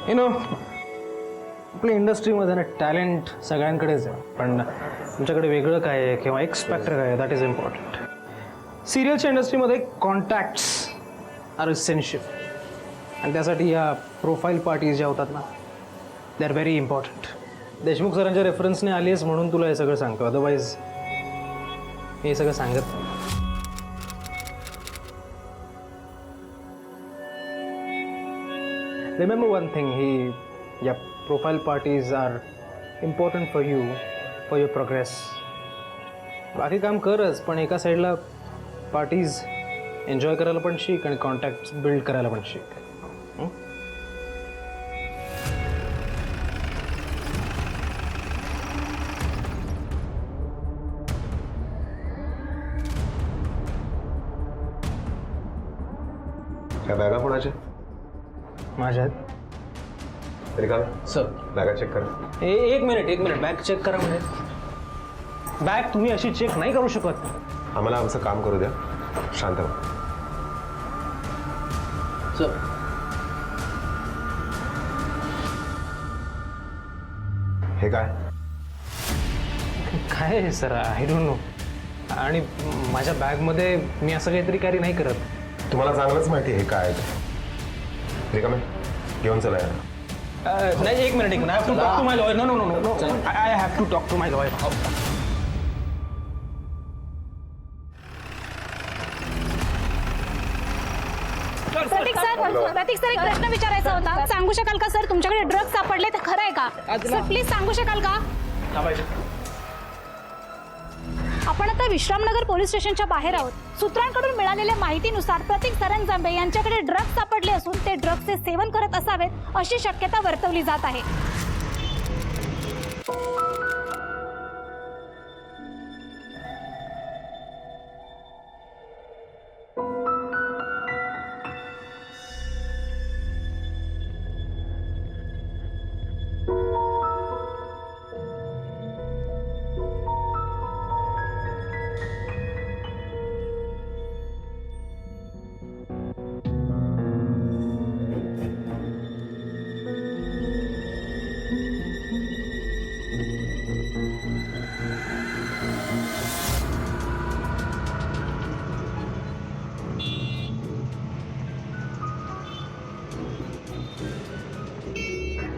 You know आपल्या इंडस्ट्रीमध्ये ना टॅलेंट सगळ्यांकडेच आहे, पण तुमच्याकडे वेगळं काय आहे किंवा एक्स फॅक्टर काय आहे, दॅट इज इम्पॉर्टंट. सिरियलच्या इंडस्ट्रीमध्ये कॉन्टॅक्ट्स आर इसेन्शियल, आणि त्यासाठी या प्रोफाईल पार्टीज ज्या होतात ना, they are very important. Deshmukh सरांच्या रेफरन्सने आली आहेस म्हणून तुला हे सगळं सांगतो, अदरवाईज हे सगळं सांगत नाही. Remember one thing, profile parties are important for you, for your progress. बाकी काम करच, पण एका साईडला पार्टीज एन्जॉय करायला पण शिक आणि कॉन्टॅक्ट बिल्ड करायला पण शिक. काय बॅगा कोणाच्या? माझ्यात. तरी का सर बॅगा चेक कर. एक मिनिट बॅग चेक करा. म्हणजे बॅग तुम्ही अशी चेक नाही करू शकत. आम्हाला आमचं काम करू द्या, शांत राहा. सर हे काय काय आहे सर, आय डोंट नो. आणि माझ्या बॅगमध्ये मी असं काहीतरी कॅरी नाही करत. तुम्हाला चांगलंच माहिती हे काय आहे ते. रिकामे घेऊन चला यार. नाही, एक minute I have to talk to my lawyer. No I have to talk to my lawyer. Prateek sir एक प्रश्न विचारायचा होता. सांगू शकाल का सर, तुमच्याकडे ड्रग्ज सापडले तर खरं आहे का सर? प्लीज सांगू शकाल का? आपण आता विश्रामनगर पोलीस स्टेशनच्या बाहेर आहोत. सूत्रांकडून मिळालेल्या माहितीनुसार प्रतीक सरंजांबे यांच्याकडे ड्रग्ज सापडले असून ते ड्रग्जचे सेवन करत असावेत अशी शक्यता वर्तवली जात आहे.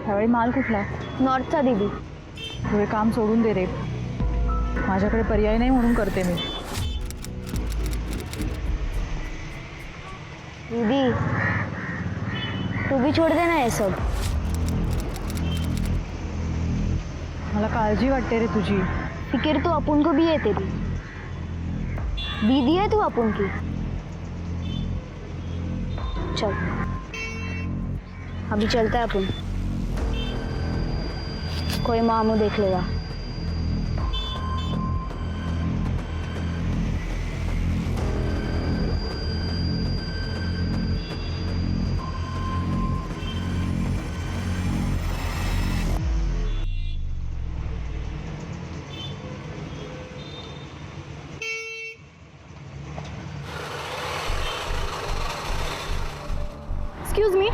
ह्यावेळी माल कुठला? नॉर्थचा दीदी. तू हे काम सोडून दे रे, माझ्याकडे पर्याय नाही म्हणून करते मी. दीदी तू भी छोड़ देना ये सब. मला काळजी वाटते रे तुझी. फिक्र तो अपन को भी है तेरी. दीदी है तू अपन की. चल अभी चलता है अपन, कोई मामू देख लेगा. एक्सक्यूज मी,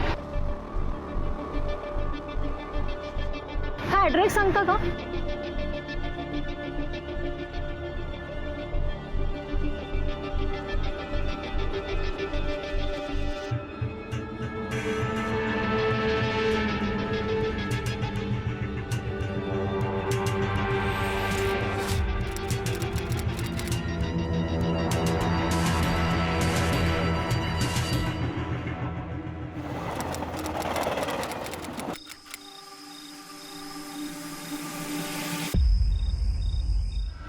हा ॲड्रेस सांगता का?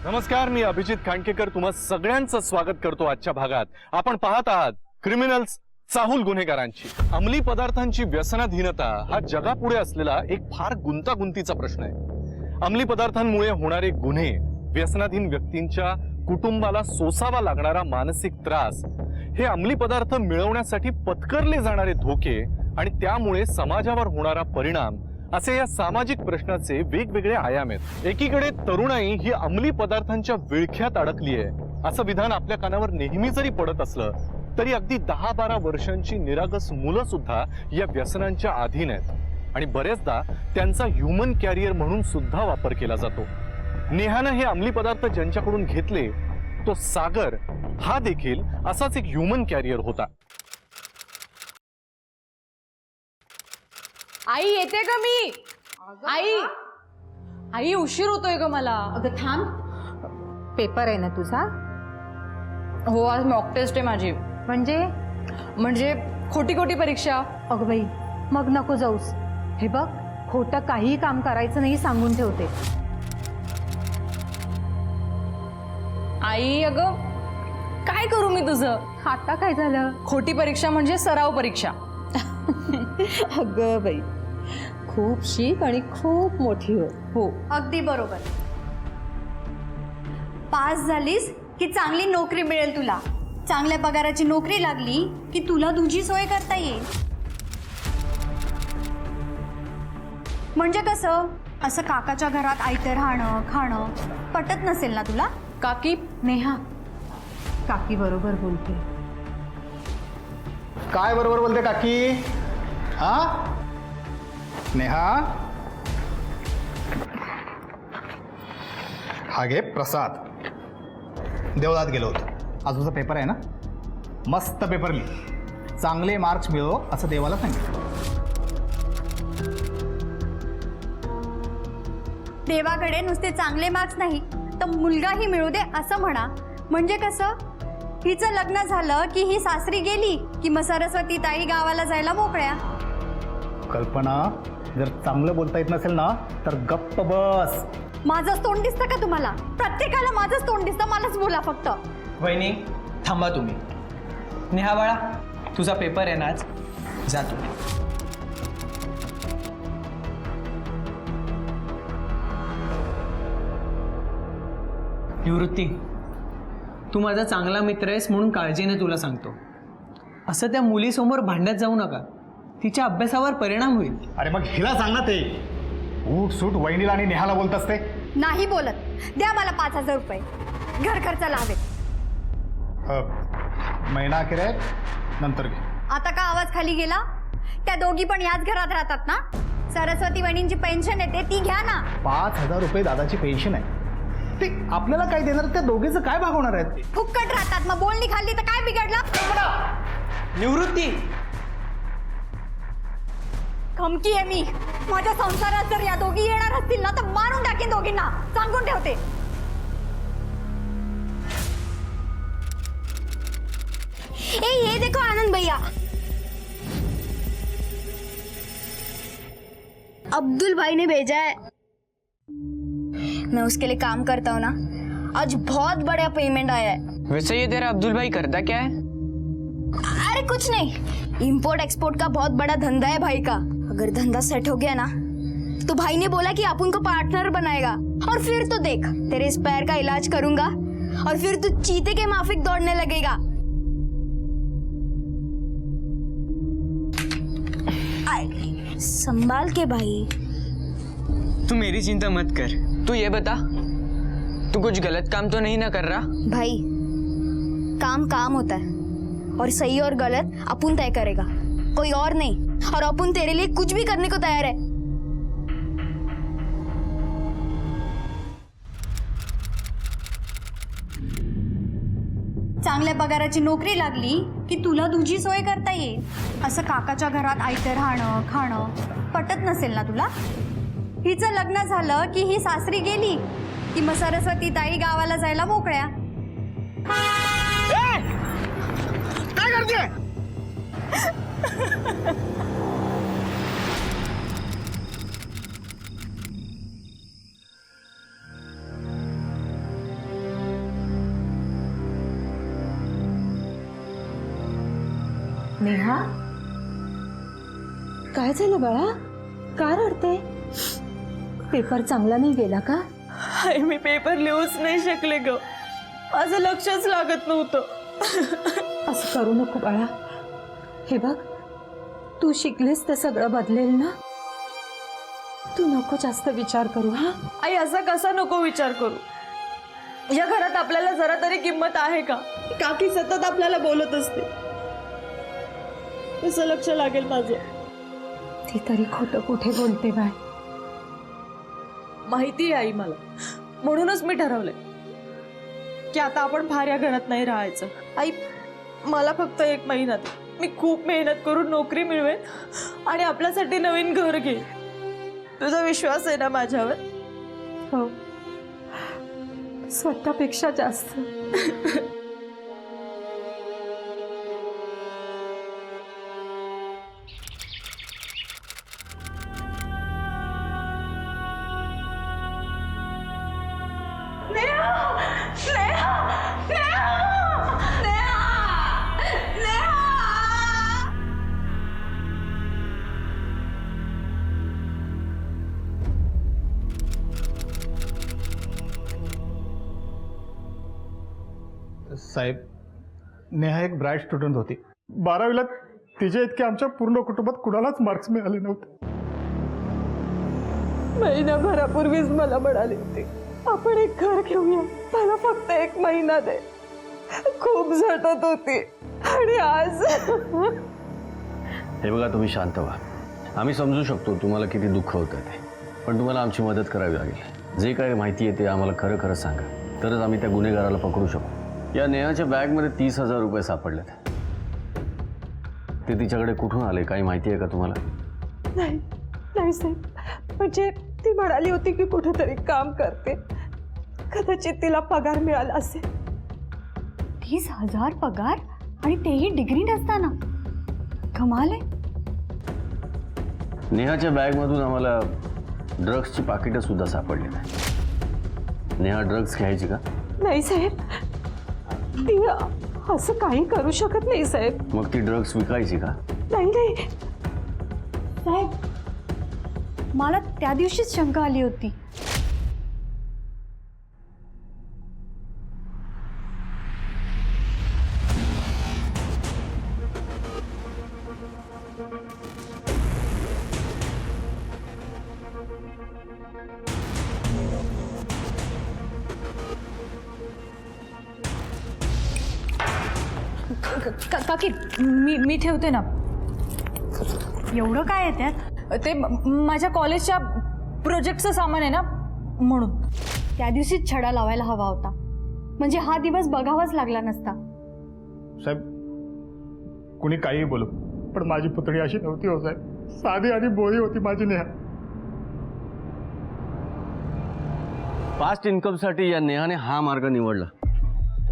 नमस्कार, मी अभिजित खांडकेकर तुम्हा सगळ्यांचं स्वागत करतो आजच्या भागात. आपण पाहत आहात क्रिमिनल्स, चाहूल गुन्हेगारांची. अंमली पदार्थांची व्यसनाधीनता हा जगापुढे असलेला एक फार गुंतागुंतीचा प्रश्न आहे. अंमली पदार्थांमुळे होणारे गुन्हे, व्यसनाधीन व्यक्तींच्या कुटुंबाला सोसावा लागणारा मानसिक त्रास, हे अंमली पदार्थ मिळवण्यासाठी पत्करले जाणारे धोके आणि त्यामुळे समाजावर होणारा परिणाम, असे या सामाजिक प्रश्नाचे वेगवेगळे आयाम आहेत. एकीकडे तरुणाई ही अंमली पदार्थांच्या विळख्यात अडकली आहे असं विधान आपल्या कानावर नेहमी जरी पडत असलं तरी अगदी 10-12 वर्षांची निरागस मुलं सुद्धा या व्यसनांच्या अधीन आहेत. आणि बरेचदा त्यांचा ह्युमन कॅरियर म्हणून सुद्धा वापर केला जातो. नेहानं हे अंमली पदार्थ ज्यांच्याकडून घेतले तो सागर हा देखील असाच एक ह्युमन कॅरियर होता. आई येते का मी? आई आई उशीर होतोय ग मला. अगं थांब, पेपर आहे ना तुझा? हो आज मॉक टेस्ट आहे माझी. म्हणजे खोटी खोटी परीक्षा. अगं बाई, मग नको जाऊस. हे बघ, खोटं काहीही काम करायचं नाही सांगून ठेवते. आई अगं काय करू मी तुझं? आता काय झालं? खोटी परीक्षा म्हणजे सराव परीक्षा. अगं बाई, खूप शिक आणि खूप मोठी हो. हो अगदी बरोबर. पास झालीस की चांगली नोकरी मिळेल तुला. चांगल्या पगाराची नोकरी लागली की तुला तुझी सोय करता येईल. म्हणजे कसं, असं काकाच्या घरात आयतं राहणं खाणं पटत नसेल ना तुला? काकी नेहा, काकी बरोबर बोलते. काय बरोबर बोलते काकी? हा नेहा, हा घे प्रसाद. देवळात गेलो होतो. आज तुझा पेपर आहे ना, मस्त पेपर लिही, चांगले मार्क्स मिळव असं देवाला सांगितलं. देवाकडे नुसते चांगले मार्क्स नाही तर मुलगाही मिळू दे असं म्हणा. म्हणजे कसं, हिचं लग्न झालं की ही सासरी गेली की मग सरस्वती ताई गावाला जायला मोकळ्या. कल्पना, जर चांगलं बोलता येत नसेल ना तर गप्प बस. माझंच तोंड दिसतं का तुम्हाला? प्रत्येकाला माझंच तोंड दिसतं, मलाच बोला फक्त. वहिनी थांबा तुम्ही. नेहा बाळा, तुझा पेपर आहे ना आज, जा तू. निवृत्ती, तू माझा चांगला मित्र आहेस म्हणून काळजीने तुला सांगतो, असं त्या मुलीसमोर भांडत जाऊ नका. तिच्या अभ्यासावर परिणाम होईल. अरे मग हिला सांग ना ते. उठ सूट वहिनीला आणि नेहाला बोलत असते. नाही बोलत. द्या मला 5,000 रुपये, घर खर्चाला हवेत. महिना अखेर आहे, नंतर घे. आता का आवाज खाली गेला? त्या दोघी पण याच घरात राहतात ना? सरस्वती वहिनींची पेन्शन येते ती घ्या ना. 5,000 रुपये दादाची पेन्शन आहे. ते आपल्याला काय देणार? त्या दोघीचं काय भागवणार आहेत ते? फुक्कट राहतात, मग बोलणी खाल्ली तर काय बिघडलं? निवृत्ती, खमकी आहे मी. माझ्या संसारात जर या दोघी येणार असतील ना तर मारून टाकेन दोघींना, सांगून ठेवते. ए ये देखो आनंद भैया, अब्दुल भाई ने भेजा है. मैं उसके लिए काम करता हूँ ना, आज बहुत बड़ा पेमेंट आया है. वैसे ये तेरा अब्दुल भाई करता क्या है? अरे कुछ नहीं, इंपोर्ट एक्सपोर्ट का बहुत बड़ा धंधा है भाई का. अगर धंधा सेट हो गया ना तो भाई ने बोला कि अपन को पार्टनर बनाएगा. और फिर तो देख, तेरे इस पैर का इलाज करूंगा और फिर तू चीते के माफिक दौड़ने लगेगा. संभाल के भाई. तू मेरी चिंता मत कर. तू ये बता, तू कुछ गलत काम तो नहीं ना कर रहा? भाई, काम काम होता है और सही और गलत अपन तय करेगा, कोई और नहीं. और अपन तेरे लिए कुछ भी करने को तैयार है. चांगल्या पगाराची नोकरी लागली की तुला तुझी सोय करता येईल. असं काकाच्या घरात आयतं राहणं खाणं पटत नसेल ना तुला? हिचं लग्न झालं की ही सासरी गेली की मग सरस्वती ताई गावाला जायला मोकळ्या. काय करते? नेहा, काय झालं बाळा? का रडते? पेपर चांगला नाही गेला का? आई मी पेपर लिहूच नाही शकले ग. माझं लक्षच लागत नव्हतं. असं करू नको बाळा. हे बघ, तू शिकलीस तर सगळं बदलेल ना. तू नको जास्त विचार करू. हा आई असा कसा नको विचार करू? या घरात आपल्याला जरा तरी किंमत आहे का? काकी सतत आपल्याला बोलत असते. कसं लक्ष लागेल माझं? ती तरी खोटं कुठे बोलते बाय. माहिती आहे आई मला, म्हणूनच मी ठरवलंय की आता आपण फार या घरात नाही राहायचं. आई, मला फक्त 1 महिना दे. मी खूप मेहनत करून नोकरी मिळवेन आणि आपल्यासाठी नवीन घर घेईन. तुझा विश्वास आहे ना माझ्यावर? हो, स्वतःपेक्षा जास्त. साहेब, नेहा एक ब्राईट स्टुडंट होती. 12वीला तिच्या इतके आमच्या पूर्ण कुटुंबात कुणालाच मार्क्स मिळाले नव्हते. महिनाभरापूर्वीच मला म्हणाली होती आपण एक घर घेऊया, मला फक्त 1 महिना दे. खूप झटत होती आणि आज हे बघा, तुम्ही शांत व्हा. आम्ही समजू शकतो तुम्हाला किती दुःख होतं ते, पण तुम्हाला आमची मदत करावी लागेल. जे काही माहिती आहे ते आम्हाला खरं खरं सांगा, तरच आम्ही त्या गुन्हेगाराला पकडू शकू. या नेहाच्या बॅगमध्ये 30,000 रुपये सापडलेत. ते तिच्याकडे कुठून आले, काही माहिती आहे का तुम्हाला? नाही नाही साहेब, म्हणजे ती म्हणाली होती की कुठेतरी काम करते, कदाचित तिला पगार मिळाला असेल. 30,000 पगार आणि तेही डिग्री नसताना, कमाल आहे. नेहाच्या बॅगमधून आम्हाला ड्रग्सची पाकिटं सुद्धा सापडली नाही. नेहा ड्रग्स घ्यायची का? नाही साहेब, ती असं काही करू शकत नाही साहेब. मग ती ड्रग्स विकायची का? नाही नाही साहेब, मला त्या दिवशीच शंका आली होती. काकी, मी ठेवते ना. एवढं काय आहे त्यात? ते माझ्या कॉलेजच्या प्रोजेक्टचं सामान आहे ना, म्हणून. त्या दिवशीच छडा लावायला हवा होता, म्हणजे हा दिवस बघावाच लागला नसता. साहेब, कुणी काहीही बोलू, पण माझी पुतणी अशी नव्हती हो साहेब. साधी आणि बोळी होती माझी नेहा. फास्ट इन्कमसाठी या नेहाने हा मार्ग निवडला,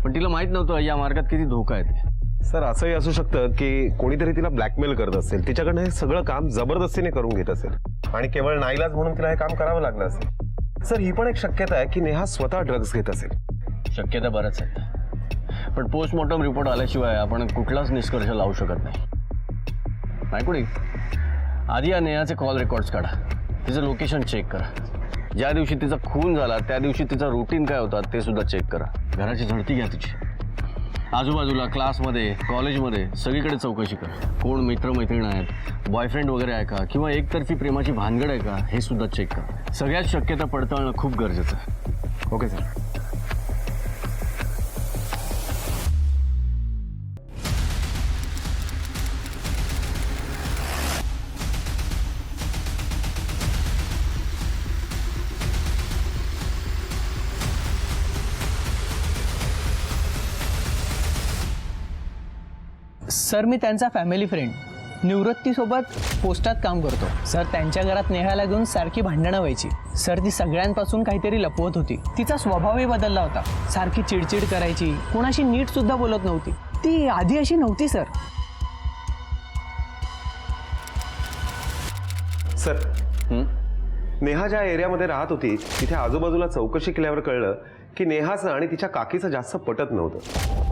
पण तिला माहित नव्हतं या मार्गात किती धोका आहे ते. सर, असंही असू शकतं की कोणीतरी तिला ब्लॅकमेल करत असेल, तिच्याकडनं हे सगळं काम जबरदस्तीने करून घेत असेल आणि केवळ नाईलाज म्हणून तिला हे काम करावं लागलं असेल. सर, ही पण एक शक्यता आहे की नेहा स्वतः ड्रग्ज घेत असेल. शक्यता बऱ्याच आहेत, पण पोस्टमॉर्टम रिपोर्ट आल्याशिवाय आपण कुठलाच निष्कर्ष लावू शकत नाही. नायकुडी, आधी या नेहाचे कॉल रेकॉर्ड्स काढा, तिचं लोकेशन चेक करा. ज्या दिवशी तिचा खून झाला त्या दिवशी तिचा रुटीन काय होता ते सुद्धा चेक करा. घराची झडती घ्या तिची. आजूबाजूला, क्लासमध्ये, कॉलेजमध्ये सगळीकडे चौकशी करा. कोण मित्रमैत्रीण आहेत, बॉयफ्रेंड वगैरे आहे का, किंवा एकतर्फी प्रेमाची भानगड आहे का, हे सुद्धा चेक करा. सगळ्यात शक्यता पडताळणं खूप गरजेचं आहे. Okay sir. सर, मी त्यांचा फॅमिली फ्रेंड निवृत्तीसोबत पोस्टात काम करतो. सर, त्यांच्या घरात नेहाला घेऊन सारखी भांडणं व्हायची. सर, ती सगळ्यांपासून काहीतरी लपवत होती. तिचा स्वभावही बदलला होता. सारखी चिडचिड करायची, कोणाशी नीट सुद्धा बोलत नव्हती. ती आधी अशी नव्हती सर. सर, नेहा ज्या एरियामध्ये राहत होती तिथे आजूबाजूला चौकशी केल्यावर कळलं की नेहाचं आणि तिच्या काकीचं जास्त पटत नव्हतं.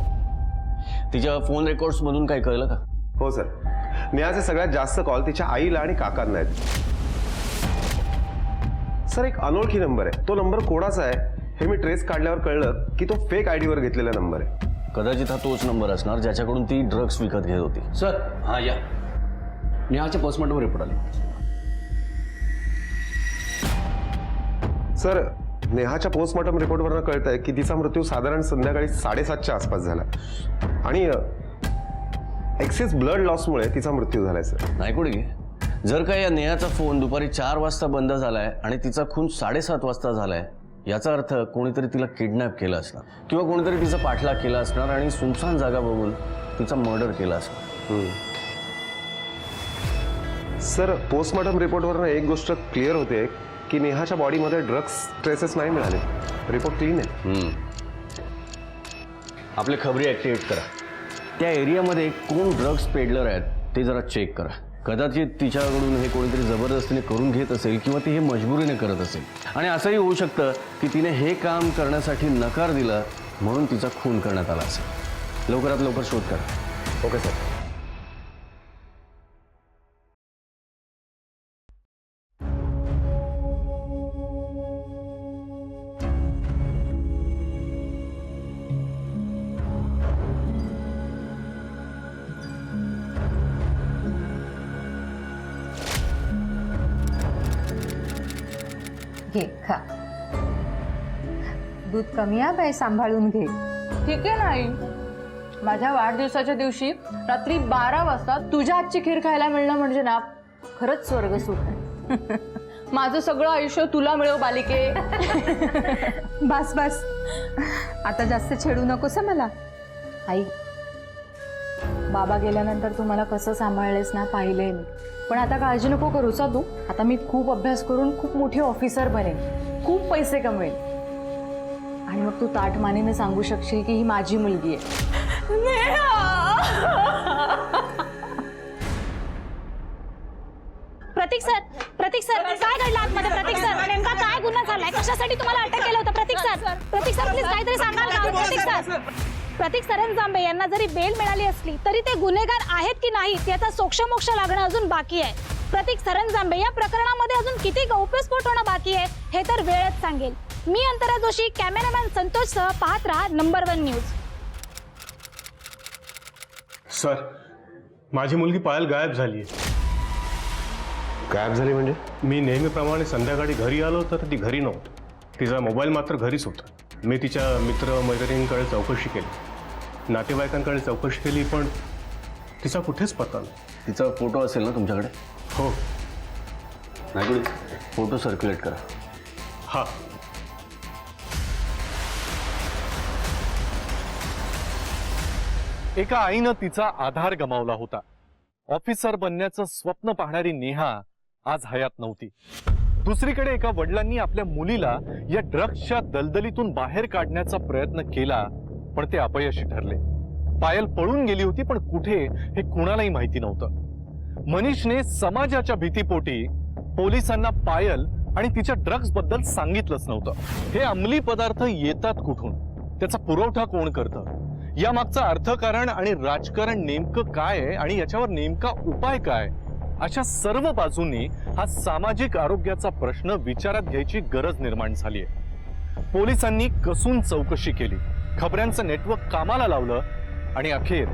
तिच्या फोन रेकॉर्ड्स मधून काय कळलं का? हो सर, नेहाचे सगळ्यात जास्त कॉल तिच्या आईला आणि काकांना आहेत. सर, एक अनोळखी नंबर आहे. तो नंबर कोणाचा आहे हे मी ट्रेस काढल्यावर कळलं की तो फेक आयडीवर घेतलेला नंबर आहे. कदाचित हा तोच नंबर असणार ज्याच्याकडून ती ड्रग्स विकत घेत होती. सर, हा या. नेहाच्या पोस्टमॉर्टम रिपोर्ट आले. सर, नेहाच्या पोस्टमॉर्टम रिपोर्टवरून कळतंय की तिचा मृत्यू साधारण संध्याकाळी 7:30च्या आसपास झाला आणि एक्सेस ब्लड लॉसमुळे तिचा मृत्यू झालाय. सर, नायकुडी, जर का या नेहाचा फोन दुपारी 4 वाजता बंद झालाय आणि तिचा खून 7:30 वाजता झालाय, याचा अर्थ कोणीतरी तिला किडनॅप केलं असणार किंवा कोणीतरी तिचा पाठलाग केला असणार आणि सुनसान जागा बघून तिचा मर्डर केला असणार. सर, पोस्टमॉर्टम रिपोर्टवरून एक गोष्ट क्लिअर होते की नेहाच्या बॉडीमध्ये ड्रग्स ट्रेसेस नाही मिळाले. रिपोर्ट क्लीन आहे. आपले खबरी ऍक्टिव्हेट करा. त्या एरियामध्ये कोण ड्रग्स पेडलर आहेत ते जरा चेक करा. कदाचित तिच्याकडून हे कोणीतरी जबरदस्तीने करून घेत असेल किंवा ती हे मजबुरीने करत असेल. आणि असंही होऊ शकतं की तिने हे काम करण्यासाठी नकार दिला म्हणून तिचा खून करण्यात आला असेल. लवकरात लवकर शोध करा. Okay sir. घे खा. दूध कमी आहे बाई, सांभाळून घे. ठीक आहे नाही, माझ्या वाढदिवसाच्या दिवशी रात्री 12 वाजता तुझ्या हातची खीर खायला मिळणं म्हणजे ना खरंच स्वर्ग सुख आहे. माझं सगळं आयुष्य तुला मिळव बालिके. बस बस, आता जास्त छेडू नकोस मला. आई, बाबा गेल्यानंतर तू मला कसं सांभाळलेस ना पाहिले मी. पण आता काळजी नको करूच तू. आता मी खूप अभ्यास करून खूप मोठी ऑफिसर बनेन, खूप पैसे कमवेन आणि मग तू ताठमानेने सांगू शकशील की ही माझी मुलगी आहे. प्रतीक सर काय घडलं आतमध्ये? प्रतीक सर, नेमका काय गुन्हा झालाय? कशासाठी तुम्हाला अटक केलं होतं? प्रतीक सर प्लीज काहीतरी सांगाल का? प्रतीक सरंजांबे यांना जरी बेल मिळाली असली तरी ते गुन्हेगार आहेत की नाही याचा सोक्षमोक्ष लागणं अजून बाकी आहे. प्रतीक सरंजांबे या प्रकरणामध्ये अजून किती गौप्यस्फोट होणं बाकी आहे हे तर वेळच सांगेल. मी अंतरा जोशी, कॅमेरामॅन संतोषसह पाहत राहा नंबर 1 न्यूज. सर, माझी मुलगी पायल गायब झाली आहे. गायब झाली म्हणजे? मी नेहमीप्रमाणे संध्याकाळी घरी आलो तर ती घरी नव्हती. तिचा मोबाईल मात्र घरीच होता. मी तिच्या मित्र मैत्रिणींकडे चौकशी केली, नातेवाईकांकडे चौकशी केली, पण तिचा कुठेच पत्ता नाही. तिचा फोटो असेल ना तुमच्याकडे? हो. नाही, फोटो सर्क्युलेट करा. हा. एका आईनं तिचा आधार गमावला होता. ऑफिसर बनण्याचं स्वप्न पाहणारी नेहा आज हयात नव्हती. दुसरीकडे एका वडिलांनी आपल्या मुलीला या ड्रग्सच्या दलदलीतून बाहेर काढण्याचा प्रयत्न केला, पण ते अपयशी ठरले. पायल पळून गेली होती, पण कुठे हे कुणालाही माहिती नव्हतं. मनीषने समाजाच्या भीतीपोटी पोलिसांना पायल आणि तिच्या ड्रग्स बद्दल सांगितलंच नव्हतं. हे अंमली पदार्थ येतात कुठून, त्याचा पुरवठा कोण करतं, यामागचं अर्थकारण आणि राजकारण नेमकं काय आहे आणि याच्यावर नेमका उपाय काय, अशा सर्व बाजूंनी हा सामाजिक आरोग्याचा प्रश्न विचारात घ्यायची गरज निर्माण झाली आहे. पोलिसांनी कसून चौकशी केली, खबऱ्यांचं नेटवर्क कामाला लावलं आणि अखेर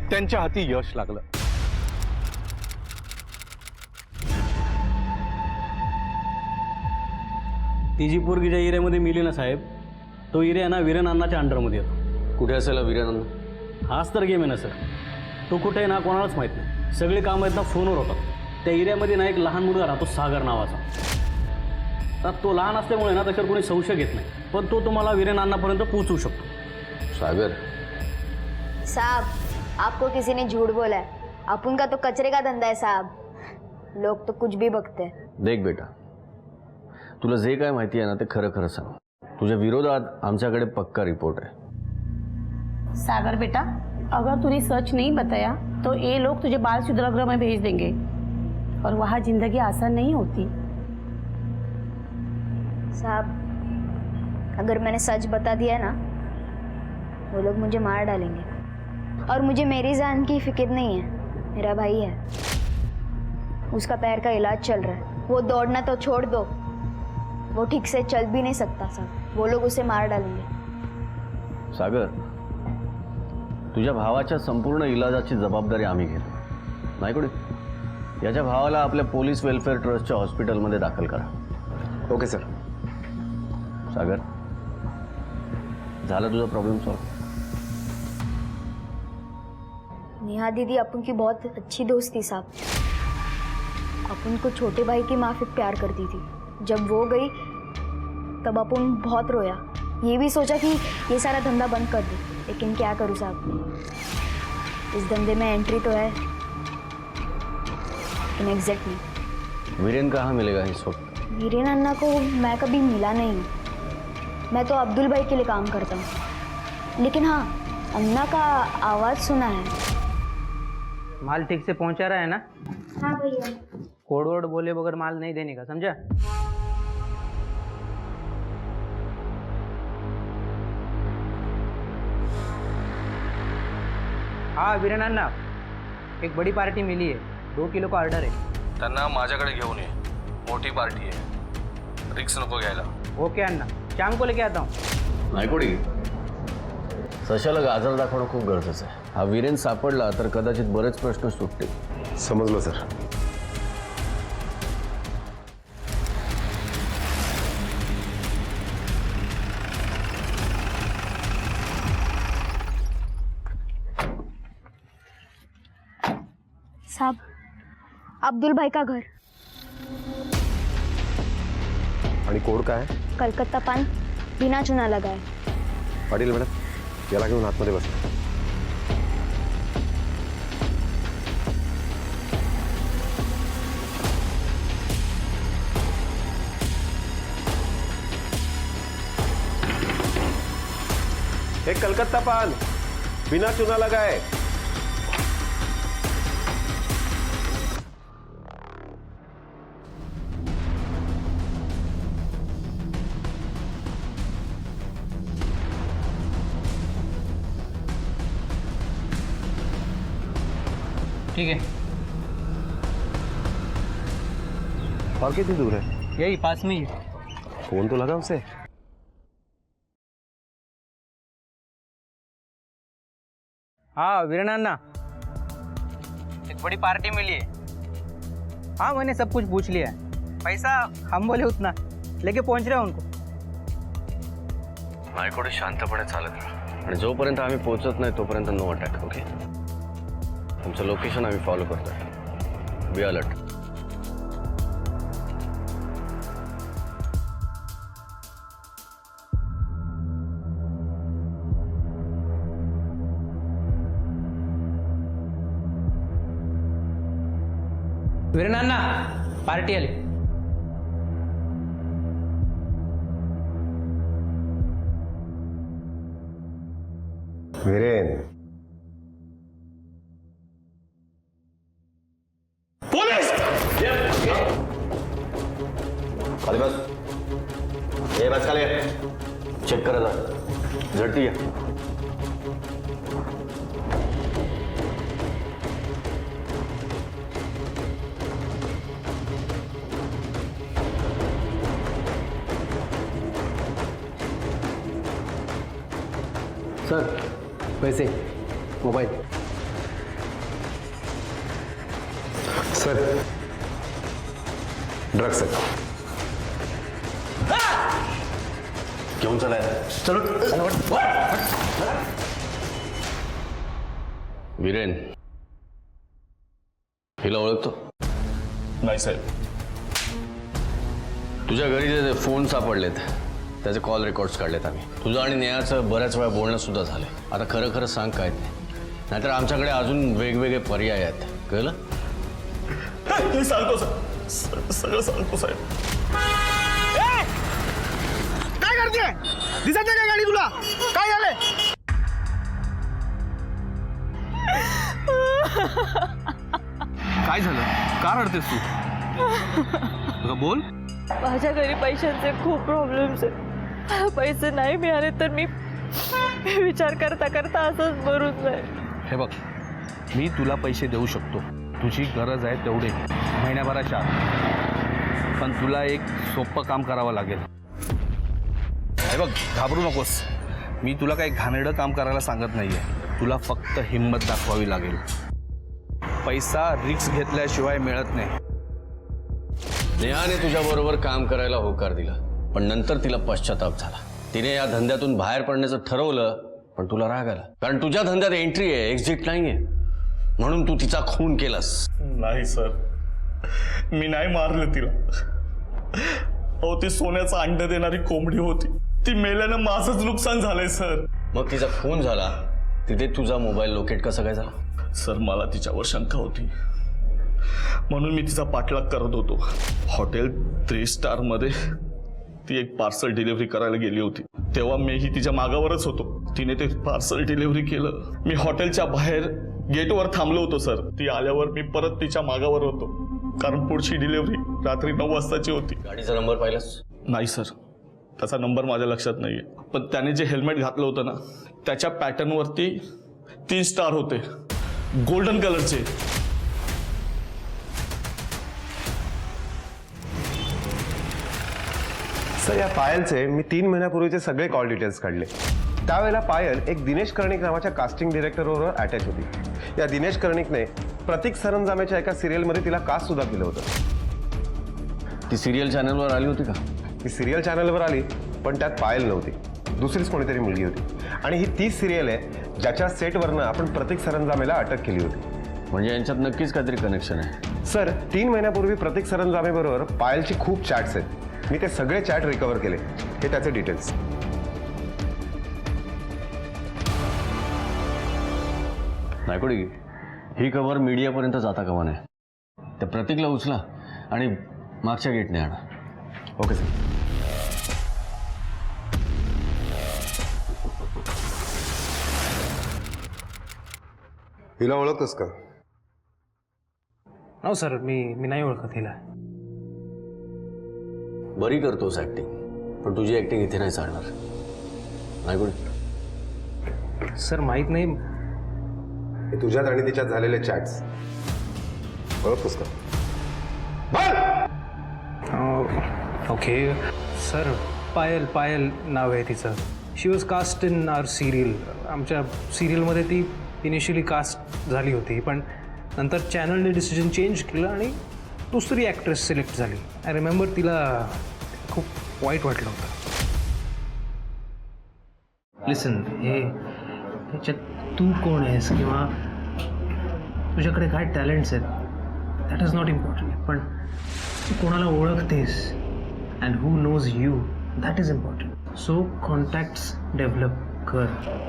त्यांच्या हाती यश लागलं. ती जी पोरगी ज्या एरियामध्ये मिली ना साहेब, तो एरिया ना वीरेन अण्णाच्या अंडरमध्ये येतो. कुठे असेल वीरेन? हाच तर गेम आहे ना सर. तो कुठे आहे ना कोणालाच माहीत नाही. सगळे कामं आहेत ना फोनवर होतात. त्या एरियामध्ये ना एक लहान मुलगा राहतो सागर नावाचा. तर तो लहान असल्यामुळे ना त्याच्यावर कोणी संशय घेत नाही, पण तो तुम्हाला वीरेन अण्णापर्यंत पोहोचवू शकतो. सागर साहब, आपको किसी ने झूठ बोला है. अपन का तो कचरे का धंधा है साहब. लोग तो कुछ भी बकते हैं. देख बेटा, तुला जे काय माहिती आहे ना ते खरं खरं सांग. तुझ्या विरोधात आमच्याकडे पक्का रिपोर्ट आहे. सागर बेटा, अगर तूने सच नहीं बताया तो ये लोग तुझे बाल सुधारगृह में भेज देंगे और वहाँ जिंदगी आसान नहीं होती. साहब, अगर मैंने सच बता दिया ना, वो लोग मुझे मार डालेंगे. और मुझे मेरी जान की फिक्र नहीं है. मेरा भाई है, उसका पैर का इलाज चल रहा है. वो दौड़ना तो छोड़ दो, वो ठीक से चल भी नहीं सकता साहब. वो लोग उसे मार डालेंगे. सागर, तुझ्या भावाच्या संपूर्ण इलाजाची जबाबदारी आम्ही घेतो. नाही कुठे याच्या भावाला आपल्या पोलीस वेलफेअर ट्रस्टच्या हॉस्पिटलमध्ये दाखल करा. Okay sir. सागर, झाला तुझा प्रॉब्लेम सॉल्व? नेहा दीदी अपन की बहुत अच्छी दोस्त थी साहब. अपन को छोटे भाई की माफी प्यार करती थी। जब वो गई तब अपन बहुत रोया, ये भी सोचा कि ये सारा धंधा बंद कर दूं, लेकिन क्या करूं साहब, इस धंधे में एंट्री तो है लेकिन एग्जैक्ट नहीं। वीरेन कहाँ मिलेगा इस वक्त? वीरेन अन्ना को मैं कभी मिला नहीं, मैं तो अब्दुल भाई के लिए काम करता हूँ, लेकिन हाँ अन्ना का आवाज़ सुना है। माल ठीक से पहुंचा रहा है ना? हाँ भैया। कोड वर्ड बोले बगैर माल नहीं देने का, समझा? हाँ वीरेन अन्ना, एक बड़ी पार्टी मिली है, 2 किलो का ऑर्डर आहे. त्यांना माझ्याकडे घेऊन ये, मोठी पार्टी आहे, रिक्स नको घ्यायला. ओके अन्ना, शाम को लेके आता हूँ. नायकोडी, सशाला गाजर दाखवणं खूप गरजेचं आहे. हा वीरेन सापडला तर कदाचित बरेच प्रश्न सुटतील. समजलं सर. साहब, अब्दुल भाई का घर. आणि कोड काय? कलकत्ता पान बिना चुना लगा है. पाटील मॅडम, याला घेऊन आतमध्ये बस. हे कलकत्ता पान बिना चुना लगा है. ठीक है, और कितनी दूर है? यही पास में ही है. फोन तो लगा उसे. हाँ वीरेन अन्ना, एक बड़ी पार्टी मिली है. हाँ मैंने सब कुछ पूछ लिया है, पैसा हम बोले उतना लेके पहुंच रहे हैं उनको. नायकोडी शांतपणे चालत राहा आणि जोपर्यंत आम्ही पोहोचत नाही तोपर्यंत नो अटॅक. ओके, तुमचं लोकेशन आम्ही फॉलो करतोय. Be alert. Viren Anna, party आली. वीरेन, खाली बस. ये बस खाली. चेक करा झडती आहे. सर पैसे, मोबाईल. सर ड्रग्स है. घेऊन चला. वीरेन, हिला ओळखतो? नाही साहेब. तुझ्या घरी जे फोन सापडलेत त्याचे कॉल रेकॉर्ड्स काढलेत आम्ही. तुझं आणि नेहाचं बऱ्याच वेळा बोलणं सुद्धा झालं. आता खरं खरं सांग काय ते, नाहीतर आमच्याकडे अजून वेगवेगळे पर्याय आहेत. कळलं? सांगतो सर, सगळं सांगतो साहेब. काय करते? दिसत नाही का गाडी तुला? काय झालंय? काय झालं? का रडतेस तू? बोल. माझ्या घरी पैशांचे खूप प्रॉब्लेम्स आहेत. पैसे नाही मिळाले तर मी विचार करता करता असंच मरून जाईल. हे बघ, मी तुला पैसे देऊ शकतो, तुझी गरज आहे तेवढे महिन्याभराच्या आत. पण तुला एक सोपं काम करावं लागेल. हे बघ, घाबरू नकोस. मी तुला काही घाणेरडं काम करायला सांगत नाहीये. तुला फक्त हिंमत दाखवावी लागेल. पैसा रिक्स घेतल्याशिवाय मिळत नाही. नेहाने तुझ्याबरोबर काम करायला होकार दिला, पण नंतर तिला पश्चाताप झाला. तिने या धंद्यातून बाहेर पडण्याचं ठरवलं, पण तुला राग आला. कारण तुझ्या धंद्यात एंट्री आहे, एक्झिट नाहीये. म्हणून तू तिचा खून केलास. नाही सर, मी नाही मारलं तिला. अहो ती सोन्याचं अंड देणारी कोंबडी होती. ती मेल्यानं माझंच नुकसान झालंय सर. मग तिचा फोन झाला तिथे तुझा मोबाईल लोकेट कसा काय झाला? सर मला तिच्यावर शंका होती म्हणून मी तिचा पाठलाग करत होतो. हॉटेल 3 स्टार मध्ये ती एक पार्सल डिलिव्हरी करायला गेली होती तेव्हा मीही तिच्या मागावरच होतो. तिने ते पार्सल डिलिव्हरी केलं. मी हॉटेलच्या बाहेर गेटवर थांबलो होतो सर. ती आल्यावर मी परत तिच्या मागावर होतो कारण पुढची डिलिव्हरी रात्री 9 वाजताची होती. गाडीचा नंबर पाहिलास? नाही सर, त्याचा नंबर माझ्या लक्षात नाहीये. पण त्याने जे हेल्मेट घातलं होतं ना त्याच्या पॅटर्नवरती 3 स्टार होते गोल्डन कलरचे. सर या पायलचे मी 3 महिन्यापूर्वीचे सगळे कॉल डिटेल्स काढले. त्यावेळेला पायल एक दिनेश कर्णिक नावाच्या कास्टिंग डिरेक्टरबरोबर अटॅच होती. या दिनेश कर्णिकने प्रतीक सरंजामेच्या एका सिरियलमध्ये तिला कास्ट सुद्धा केलं होतं. ती सिरियल चॅनलवर आली होती का? ती सिरियल चॅनलवर आली पण त्यात पायल नव्हती, दुसरीच कोणीतरी मुलगी होती. आणि ही तीच सिरियल आहे ज्याच्या सेटवरनं आपण प्रतीक सरंजामेला अटक केली होती. म्हणजे यांच्यात नक्कीच काहीतरी कनेक्शन आहे. सर 3 महिन्यापूर्वी प्रतीक सरंजामेबरोबर पायलची खूप चॅट्स आहेत. मी ते सगळे चॅट रिकव्हर केले. हे त्याचे डिटेल्स. नायकोडी, ही खबर मीडियापर्यंत जाता कामा नये. त्या प्रतीकला उचला आणि मागच्या गेटने आणा. Okay sir. हिला ओळखतोस का? हो सर, मी नाही ओळखत हिला. बरी करतोस ऍक्टिंग, पण तुझी ऍक्टिंग इथे नाही चालणार. नायकोडी, सर माहीत नाही. हे तुझ्यात आणि तिच्यात झालेले चॅट्स ओळखतोस का? ओके सर, पायल नाव आहे तिचं. She was cast in our serial. आमच्या सिरियलमध्ये ती इनिशियली कास्ट झाली होती पण नंतर चॅनलने डिसिजन चेंज केलं आणि दुसरी ॲक्ट्रेस सिलेक्ट झाली. आय रिमेंबर तिला खूप वाईट वाटलं होतं. लिसन, ह्याच्यात तू कोण आहेस किंवा तुझ्याकडे काय टॅलेंट्स आहेत दॅट इज नॉट इम्पॉर्टंट. पण तू कोणाला ओळखतेस and who knows you that is important. So contacts develop कर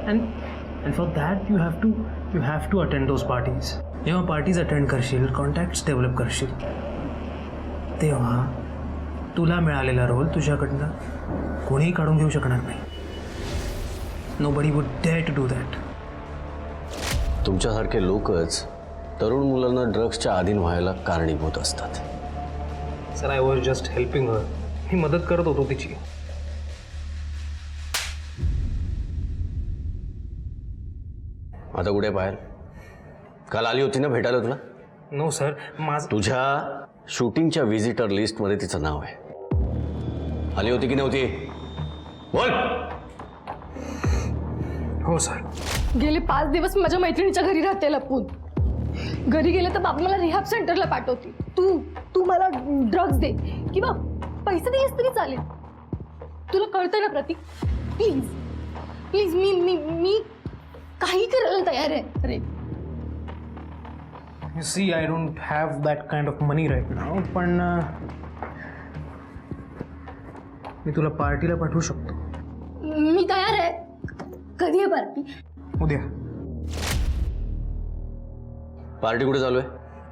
and for that you have to attend those parties. जेव्हा पार्टीज अटेंड करशील, कॉन्टॅक्ट्स डेव्हलप करशील, तेव्हा तुला मिळालेला रोल तुझ्याकडनं कोणीही काढून घेऊ शकणार नाही. Nobody would dare to do that. तुमच्यासारखे लोकच तरुण मुलांना ड्रग्सच्या अधीन व्हायला कारणीभूत असतात. Sir, I was just helping her. मी मदत करत होतो तिची. आता कुठे पायल? काल आली होती ना भेटायला तुला? नो सर, तुझ्या शूटिंगच्या व्हिजिटर लिस्टमध्ये तिचं नाव आहे. आली होती की नव्हती? बोल. हो सर. गेले 5 दिवस माझ्या मैत्रिणीच्या घरी राहते लपून. घरी गेले तर बाबा मला रिहॅब सेंटरला पाठवते. तू मला ड्रग्स दे किंवा पैसे दिलेस तरी चालेल. तुला कळतंय ना प्रतीक? प्लीज प्लीज, मी काही करायला तयार आहे. अरे You see, I don't have that kind of money right now. पण मी तुला पार्टीला पाठवू शकतो. मी तयार आहे. कधी आहे पार्टी? उद्या. पार्टी कुठे चालू आहे?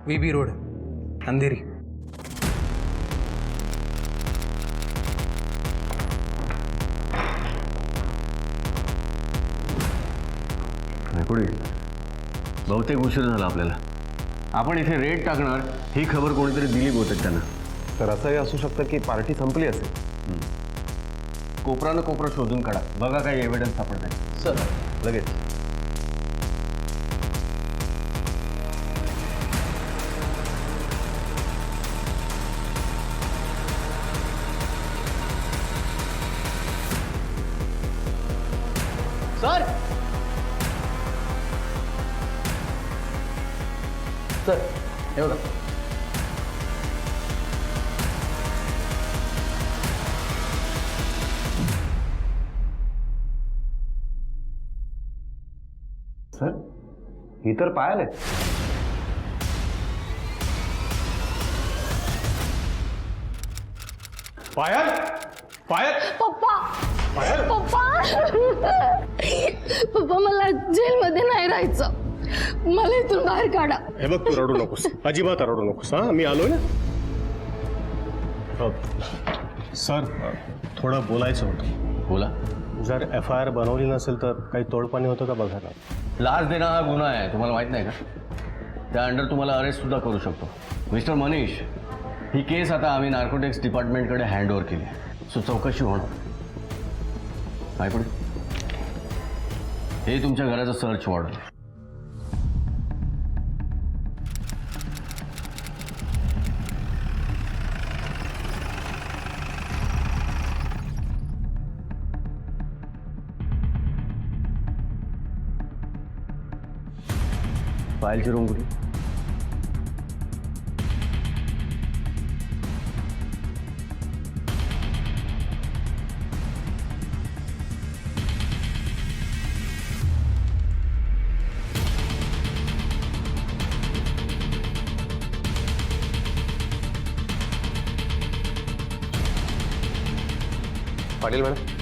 VB road, Andheri. नायकोडी, बहुतेक उशीर झाला आपल्याला. आपण इथे रेड टाकणार ही खबर कोणीतरी दिली बहुतेक त्यांना. तर असंही असू शकतं की पार्टी संपली असेल. कोपरानं कोपरा शोधून काढा, बघा काही एव्हिडन्स सापडत आहे. सर लगेच. सर सर हे बघा. सर ही तर पायल आहे. पायल पायल पप्पा पायल पप्पा पप्पा मला जेलमध्ये नाही राहायचं, मला इथून बाहेर काढा. हे बघ, तू रडू नकोस, अजिबात रडू नकोस. हा, मी आलोय ना. सर, थोडं बोलायचं होतं. बोला. जर FIR बनवली नसेल तर काही तोडपाणी होतं का बघायला. लाच देणं हा गुन्हा आहे, तुम्हाला माहित नाही का? त्या अंडर तुम्हाला अरेस्ट सुद्धा करू शकतो. मिस्टर मनीष, ही केस आता आम्ही नार्कोटिक्स डिपार्टमेंटकडे हँड ओव्हर केली आहे. सो चौकशी होणार. काय पुढे? हे तुमच्या घराचं सर्च वॉर्डन. फाईलची रूम कुठे? पाटील मॅडम,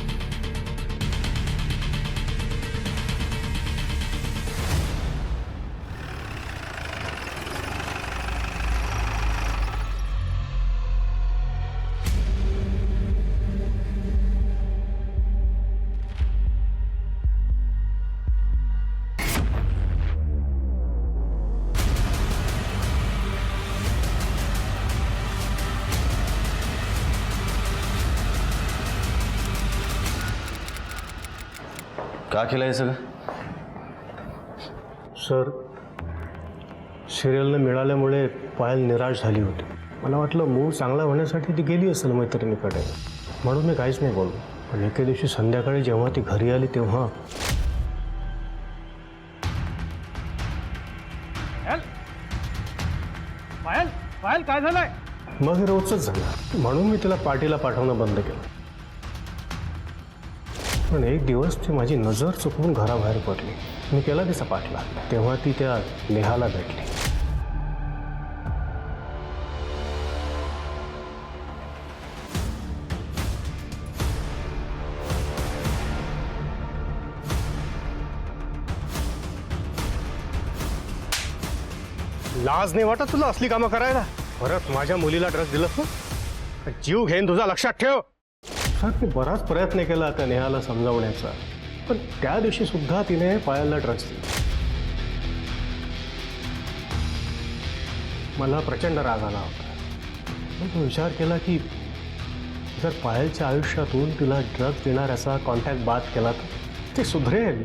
का केलं हे सगळं? सर, सिरियलनं मिळाल्यामुळे पायल निराश झाली होती. मला वाटलं मूड चांगला होण्यासाठी ती गेली असेल मैत्रिणीकडे, म्हणून मी काहीच नाही बोललो. पण एके दिवशी संध्याकाळी जेव्हा ती घरी आली तेव्हा पायल पायल काय झालंय? मग हे रोजच झालं. म्हणून मी तिला पार्टीला पाठवणं बंद केलं. पण एक दिवस ती माझी नजर चुकवून घराबाहेर पडली. मी केला तिचा पाठलाग. तेव्हा ती त्या नेहाला भेटली. लाज नाही वाटत तुला असली कामं करायला? परत माझ्या मुलीला ड्रग्स दिलंस ना, जीव घेईन तुझा, लक्षात ठेव. सर, मी बराच प्रयत्न केला त्या नेहाला समजावण्याचा, पण त्या दिवशी सुद्धा तिने पायलला ड्रग्स दिले. मला प्रचंड राग आला होता. मग तो विचार केला की जर पायलच्या आयुष्यातून तिला ड्रग्स देणाऱ्याचा कॉन्टॅक्ट बाद केला तर ते सुधरेल.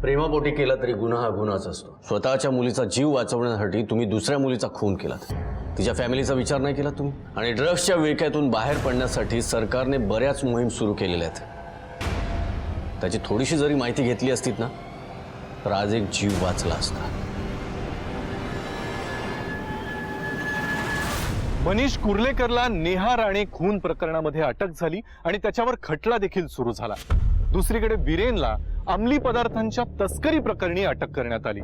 प्रेमापोटी केला तरी गुन्हा हा गुन्हाच असतो. स्वतःच्या मुलीचा जीव वाचवण्यासाठी तुम्ही दुसऱ्या मुलीचा खून केलात. तिच्या फॅमिलीचा विचार नाही केला तुम्ही. आणि ड्रग्सच्या विळख्यातून बाहेर पडण्यासाठी सरकारने बऱ्याच मोहीम सुरू केलेल्या आहेत. त्याची थोडीशी जरी माहिती घेतली असतीत ना, तर आज एक जीव वाचला असता. मनीष कुर्लेकरला नेहा राणे खून प्रकरणामध्ये अटक झाली आणि त्याच्यावर खटला देखील सुरू झाला. दुसरीकडे वीरेनला अंमली पदार्थांच्या तस्करी प्रकरणी अटक करण्यात आली.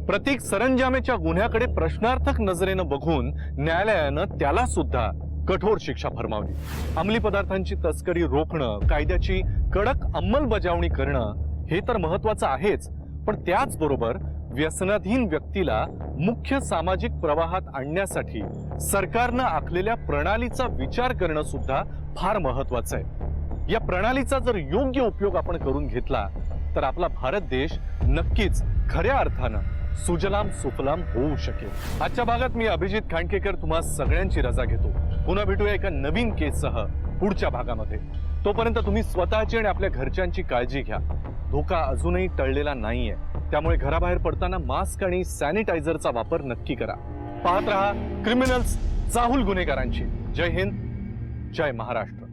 प्रतीक सरंजामेच्या गुन्ह्याकडे प्रश्नार्थक नजरेनं बघून न्यायालयानं त्याला सुद्धा कठोर शिक्षा फरमावली. अंमली पदार्थांची तस्करी रोखणं, कायद्याची कडक अंमलबजावणी करणं हे तर महत्वाचं आहेच, पण त्याचबरोबर व्यसनाधीन व्यक्तीला मुख्य सामाजिक प्रवाहात आणण्यासाठी सरकारनं आखलेल्या प्रणालीचा विचार करणं सुद्धा फार महत्वाचं आहे. या प्रणालीचा जर योग्य उपयोग आपण करून घेतला तर आपला भारत देश नक्कीच खऱ्या अर्थानं सुजलाम सुफलाम होऊ शकेल. आजच्या भागात मी अभिजित खांडकेकर तुम्हा सगळ्यांची रजा घेतो. पुन्हा भेटूया एका नवीन केससह पुढच्या भागामध्ये. तोपर्यंत तुम्ही स्वतःची आणि आपल्या घरच्यांची काळजी घ्या. धोका अजूनही टळलेला नाहीये, त्यामुळे घराबाहेर पडताना मास्क आणि सॅनिटायझरचा वापर नक्की करा. पाहत रहा क्रिमिनल्स, चाहूल गुन्हेगारांची. जय हिंद, जय महाराष्ट्र.